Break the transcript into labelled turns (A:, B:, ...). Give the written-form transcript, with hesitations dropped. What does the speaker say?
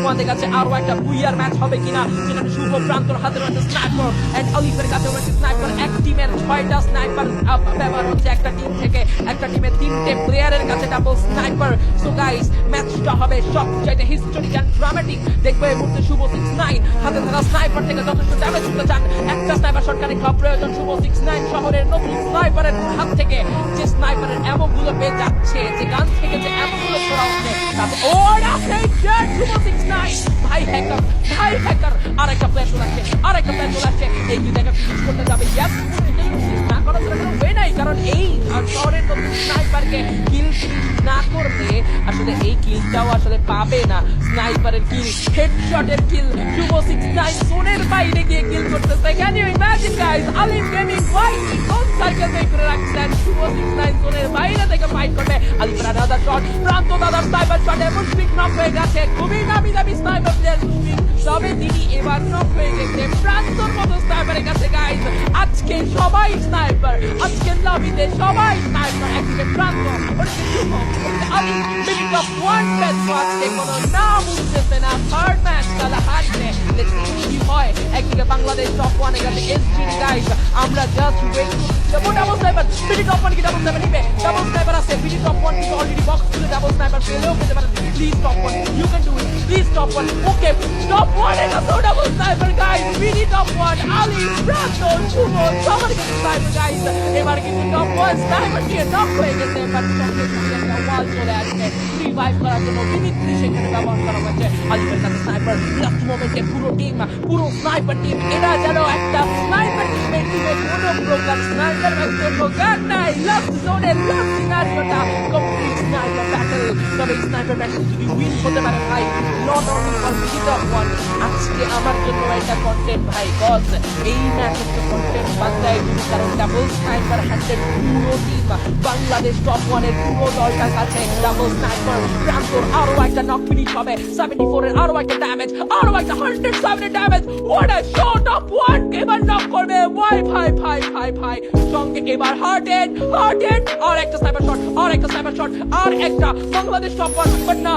A: তোমাদের কাছে আরো একটা বুইয়ার ম্যাচ হবে কিনা, যেখানে শুভ প্রান্তর হাতে রয়েছে স্নাইপার এন্ড আলিফের কাছে রয়েছে স্নাইপার। এক টিমের 6টা স্নাইপার ব্যবহার হচ্ছে একটা টিম থেকে, একটা টিমের 3টে প্লেয়ারের কাছে ডাবল স্নাইপার। সো গাইস, ম্যাচটা হবে সবচাইতে হিস্টোরিক এন্ড ড্রামাটিক। দেখবে এই মুহূর্তে শুভ 69 হাতে থাকা স্নাইপার থেকে যথেষ্ট ড্যামেজ করতে চান। একটা স্নাইপার শট কানেক্ট হওয়া প্রয়োজন শুভ 69 শহরের নতুন স্নাইপারের হাত থেকে। যে স্নাইপারের এমন গুলো পেয়ে যাচ্ছে, যে গান থেকে যে এমন গুলো ছোড়া হচ্ছে, তাতে শুভ 69 ভাই হ্যাকার, ভাই হ্যাকার। আরেকটা প্লেয়ার চলে আসছে, আরেকটা প্লেয়ার চলে আসছে। এই দুইটাকে ফিনিশ করতে যাবে। ইয়েস, না করার কোনো ওয়ে নাই, কারণ এই শহরের নতুন স্নাইপারকে কিল না করলে আসলে এই কিলটাও আসলে পাবে না। স্নাইপারের কিল, হেডশটের কিল, শুভ 69 জোনের বাইরে গিয়ে কিল করতেছে। Can you imagine guys? Alif gaming white কোন সাইকেল তৈরি করে রাখছেন। শুভ 69 জোনের বাইরে থেকে ফাইট করবে। আলিফের আনাদার শট, প্রান্ত দাদার স্নাইপার শটে মুশফিক নক হয়ে গেছে। খুবই নামি দামি স্নাইপার প্লেয়ার মুশফিক, তবে তিনি এবার নক হয়ে গেছে প্রান্তর মতো স্নাইপারের কাছে। গাইস, আজকে সবাই স্নাইপার, আজকের লবিতে সবাই স্নাইপার। একদিকে প্রান্ত, ওদিকে শুভ, ওদিকে আলিফ। মিনিট অফ ওয়ান ম্যাচ আজকে কোনো নাম উঠতেছে না। থার্ড ম্যাচ তাহলে হারছে। কি হয়? একদিকে বাংলাদেশ টপ ওয়ানে গেছে এসজি। গাইস, আমরা জাস্ট ওয়েট করতেছি। Double sniper, minute of one কি ডাবল স্নাইপার নিবে? ডাবল স্নাইপার আছে। মিনিট অফ ওয়ান কিন্তু অলরেডি বক্স খুলে ডাবল স্নাইপার পেলেও পেতে পারে। Please top one, you can do it. Please top one. Okay, top one এর কাছে double sniper. Guys, minute of one, Ali, Pranto, Shuvo সবার কাছে স্নাইপার। গাইস, এবার কিন্তু টপ ওয়ান স্নাইপার দিয়ে নক হয়ে গেছে। বাট সঙ্গে সঙ্গে একটা ওয়াল চলে আসছে রিভাইভ করার জন্য। মিমিক্রি সেখানে ব্যবহার করা হয়েছে। আলিফের কাছে স্নাইপার। লাস্ট মোমেন্টে পুরো টিম, পুরো স্নাইপার টিম, এরা যেন একটা স্নাইপার টিমের কোনো প্রকার স্নাইপার ব্যক্তির প্রকার নাই। লাস্ট জোনে লাস্ট সিনারিওটা কমপ্লিট স্নাইপার ব্যাটল। তবে স্নাইপার ব্যাটল যদি উইন হতে পারে ভাই, not only for minute of one, আজকে আমার জন্য এটা কন্টেন্ট ভাই। কজ এই ম্যাচ হচ্ছে কন্টেন্ট বাংলায়, কারণ ডাবল স্নাইপার হ্যান্ডেড পুরো টিম বাংলাদেশ টপ ওয়ানের পুরো দলটার কাছে। ডাবল স্নাইপার প্রান্তর আরো একটা নক ফিনিশ হবে। 74 এর আরো একটা ড্যামেজ, আরো একটা 107 damage. What a shot! Top one এবার নক করবে। ভাই ভাই ভাই ভাই ভাই, সঙ্গে এবার হার্টেড, আর একটা স্নাইপার শট, আর একটা স্নাইপার শট, আর একটা বাংলাদেশ টপ ওয়ান। বাট না,